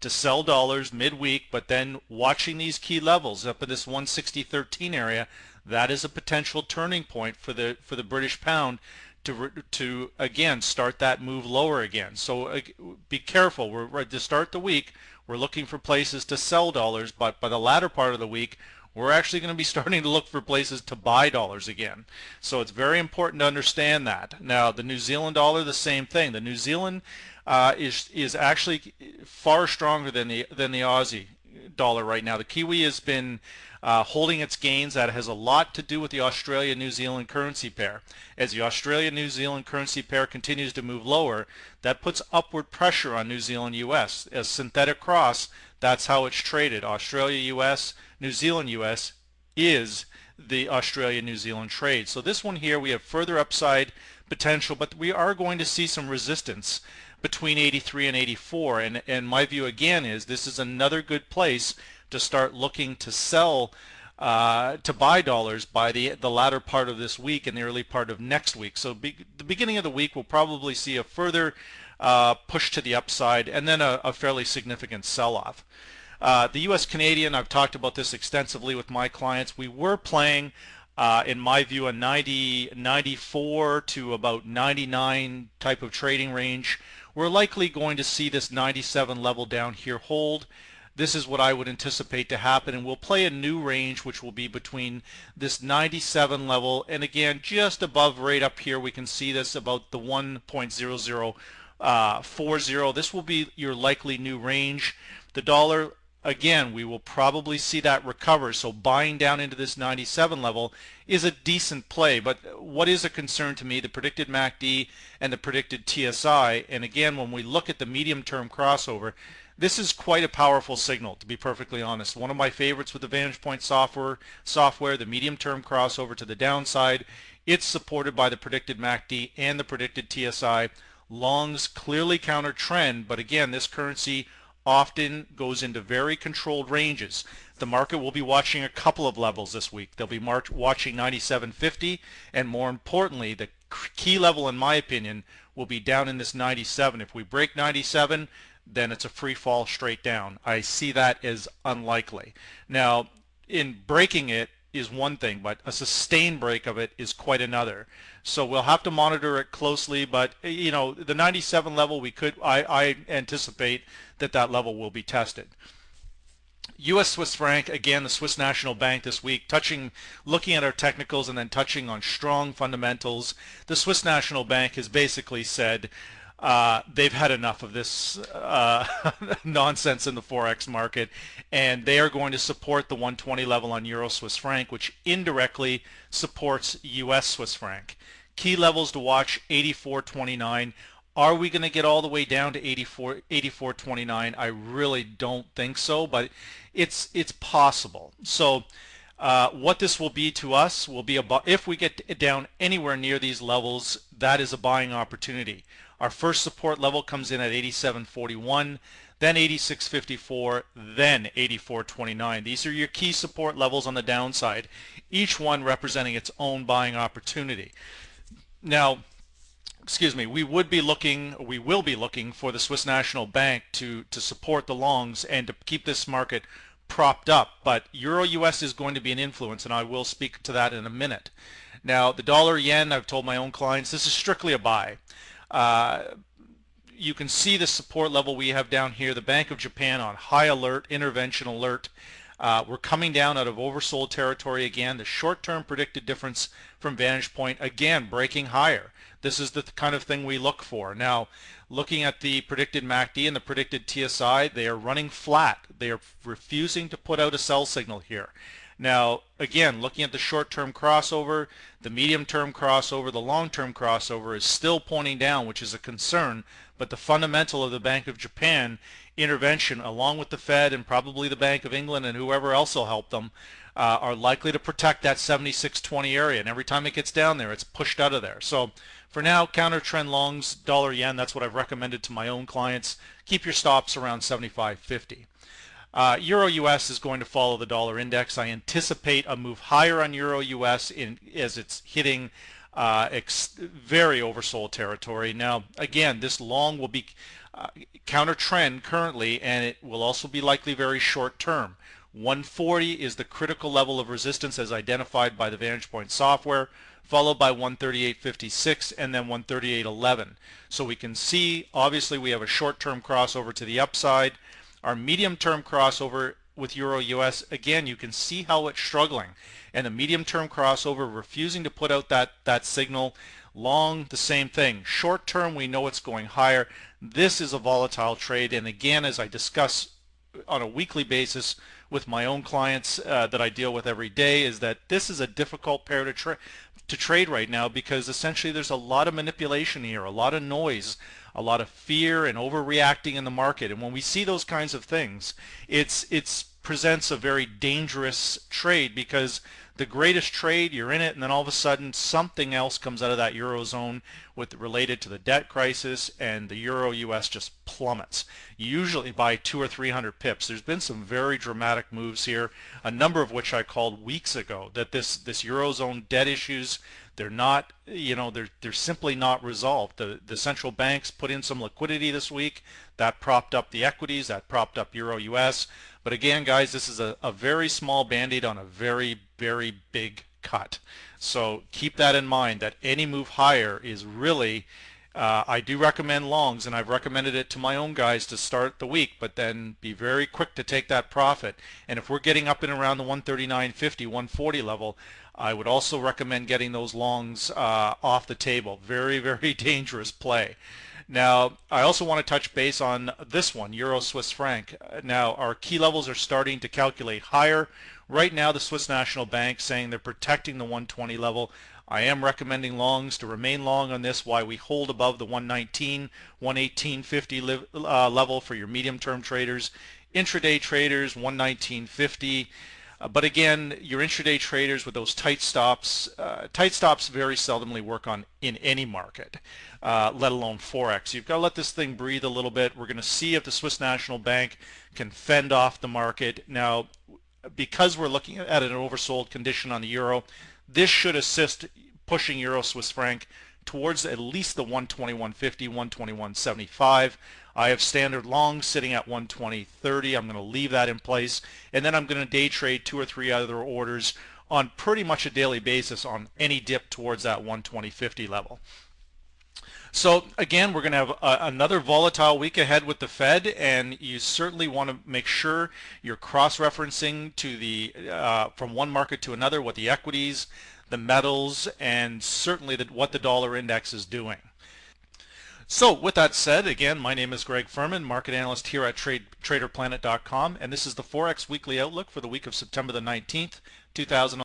to sell dollars midweek, but then watching these key levels up at this 160.13 area, that is a potential turning point for the British pound to again start that move lower again. So be careful. We're to start the week, we're looking for places to sell dollars, but by the latter part of the week, we're actually going to be starting to look for places to buy dollars again. So it's very important to understand that. Now, the New Zealand dollar, the same thing. The New Zealand is actually far stronger than the Aussie dollar right now. The Kiwi has been holding its gains. That has a lot to do with the Australia-New Zealand currency pair. As the Australia-New Zealand currency pair continues to move lower, that puts upward pressure on New Zealand-US. As synthetic cross, that's how it's traded. Australia-US, New Zealand-US is the Australia-New Zealand trade. So this one here, we have further upside potential, but we are going to see some resistance between 83 and 84. And my view again is this is another good place to start looking to sell, to buy dollars by the latter part of this week and the early part of next week. So the beginning of the week we'll probably see a further push to the upside and then a fairly significant sell-off. The US Canadian, I've talked about this extensively with my clients. We were playing, in my view, a 94 to about 99 type of trading range. We're likely going to see this 97 level down here hold. This is what I would anticipate to happen, and we'll play a new range which will be between this 97 level and again just above right up here we can see this about the 1.0040. This will be your likely new range. The dollar, again, we will probably see that recover, so buying down into this 97 level is a decent play. But what is a concern to me, the predicted MACD and the predicted TSI, and again when we look at the medium-term crossover, this is quite a powerful signal, to be perfectly honest. One of my favorites with the Vantage Point software, the medium-term crossover to the downside. It's supported by the predicted MACD and the predicted TSI. Longs clearly counter trend, but again, this currency often goes into very controlled ranges. The market will be watching a couple of levels this week. They'll be watching 97.50, and more importantly, the key level, in my opinion, will be down in this 97. If we break 97, then it's a free fall straight down. I see that as unlikely. Now, in breaking it is one thing, but a sustained break of it is quite another. So we'll have to monitor it closely, but you know, the 97 level, I anticipate that level will be tested. US Swiss franc, again, the Swiss National Bank this week, looking at our technicals and then touching on strong fundamentals. The Swiss National Bank has basically said they've had enough of this nonsense in the Forex market, and they are going to support the 120 level on Euro Swiss franc, which indirectly supports US Swiss franc. Key levels to watch, 84.29. Are we going to get all the way down to 84.29? I really don't think so, but it's possible. So what this will be to us will be if we get down anywhere near these levels, that is a buying opportunity. Our first support level comes in at 87.41, then 86.54, then 84.29. These are your key support levels on the downside, each one representing its own buying opportunity. Now, excuse me, we will be looking for the Swiss National Bank to support the longs and to keep this market propped up, but Euro US is going to be an influence, and I will speak to that in a minute. Now, the dollar yen, I've told my own clients, this is strictly a buy. You can see the support level we have down here, the Bank of Japan on high alert, intervention alert. We're coming down out of oversold territory again. The short-term predicted difference from Vantage Point, again, breaking higher. This is the kind of thing we look for. Now, looking at the predicted MACD and the predicted TSI, they are running flat. They are refusing to put out a sell signal here. Now, again, looking at the short-term crossover, the medium-term crossover, the long-term crossover is still pointing down, which is a concern, but the fundamental of the Bank of Japan intervention, along with the Fed and probably the Bank of England and whoever else will help them, are likely to protect that 76.20 area, and every time it gets down there, it's pushed out of there. So for now, counter trend longs, dollar yen, that's what I've recommended to my own clients. Keep your stops around 75.50. Euro US is going to follow the dollar index. I anticipate a move higher on Euro US as it's hitting very oversold territory. Now, again, this long will be counter trend currently, and it will also be likely very short term. 140 is the critical level of resistance as identified by the Vantage Point software, followed by 138.56 and then 138.11. So we can see, obviously, we have a short-term crossover to the upside. Our medium-term crossover with Euro US, again, you can see how it's struggling. And the medium-term crossover refusing to put out that signal. Long, the same thing. Short term, we know it's going higher. This is a volatile trade, and again, as I discuss on a weekly basis with my own clients that I deal with every day, is that this is a difficult pair to trade right now, because essentially there's a lot of manipulation here, a lot of noise, a lot of fear and overreacting in the market. And when we see those kinds of things, it's presents a very dangerous trade, because the greatest trade, you're in it, and then all of a sudden something else comes out of that Eurozone related to the debt crisis, and the Euro US just plummets, usually by 200 or 300 pips. There's been some very dramatic moves here, a number of which I called weeks ago, that this Eurozone debt issues, they're not, they're simply not resolved. The central banks put in some liquidity this week that propped up the equities, that propped up Euro US. But again, guys, this is a very small band-aid on a very, very big cut. So keep that in mind, that any move higher is really, I do recommend longs, and I've recommended it to my own guys to start the week, but then be very quick to take that profit. And if we're getting up and around the 139.50, 140 level, I would also recommend getting those longs off the table. Very, very dangerous play. Now, I also want to touch base on this one, Euro Swiss franc. Now, our key levels are starting to calculate higher. Right now, the Swiss National Bank saying they're protecting the 120 level. I am recommending longs to remain long on this while we hold above the 119, 118.50 level for your medium-term traders. Intraday traders, 119.50. But again, your intraday traders with those tight stops very seldomly work in any market, let alone Forex. You've got to let this thing breathe a little bit. We're going to see if the Swiss National Bank can fend off the market. Now, because we're looking at an oversold condition on the euro, this should assist pushing Euro Swiss franc towards at least the 121.50, 121.75. I have standard longs sitting at 120.30. I'm going to leave that in place, and then I'm going to day trade 2 or 3 other orders on pretty much a daily basis on any dip towards that 120.50 level. So again, we're going to have another volatile week ahead with the Fed, and you certainly want to make sure you're cross-referencing to the from one market to another, what the equities, the metals, and certainly what the dollar index is doing. So with that said, again, my name is Greg Furman, market analyst here at TraderPlanet.com, and this is the Forex Weekly Outlook for the week of September the 19th, 2011.